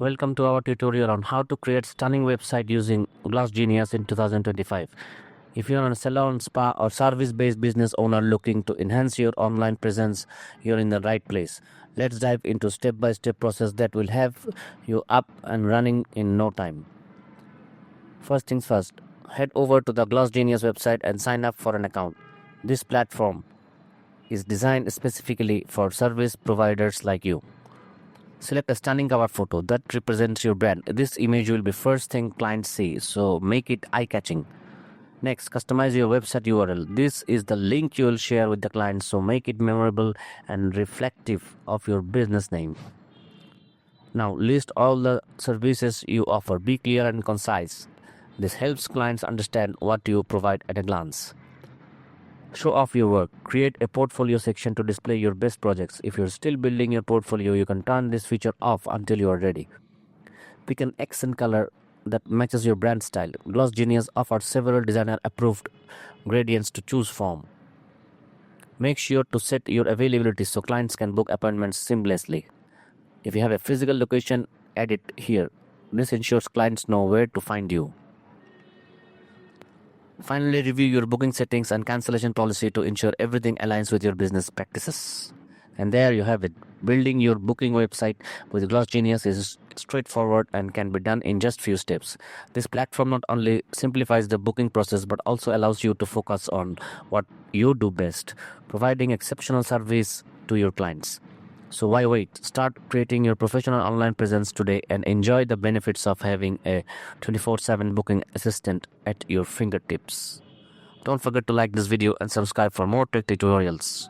Welcome to our tutorial on how to create stunning website using Glossgenius in 2025. If you're a salon, spa or service-based business owner looking to enhance your online presence, you're in the right place. Let's dive into step-by-step process that will have you up and running in no time. First things first, head over to the Glossgenius website and sign up for an account. This platform is designed specifically for service providers like you. Select a stunning cover photo that represents your brand. This image will be first thing clients see, so make it eye-catching. Next, customize your website URL. This is the link you will share with the client, so make it memorable and reflective of your business name. Now, list all the services you offer. Be clear and concise. This helps clients understand what you provide at a glance. Show off your work. Create a portfolio section to display your best projects. If you're still building your portfolio, you can turn this feature off until you are ready. Pick an accent color that matches your brand style. Glossgenius offers several designer-approved gradients to choose from. Make sure to set your availability so clients can book appointments seamlessly. If you have a physical location, add it here. This ensures clients know where to find you. Finally, review your booking settings and cancellation policy to ensure everything aligns with your business practices. And there you have it. Building your booking website with Glossgenius is straightforward and can be done in just few steps. This platform not only simplifies the booking process but also allows you to focus on what you do best, providing exceptional service to your clients. So why wait? Start creating your professional online presence today and enjoy the benefits of having a 24/7 booking assistant at your fingertips. Don't forget to like this video and subscribe for more tech tutorials.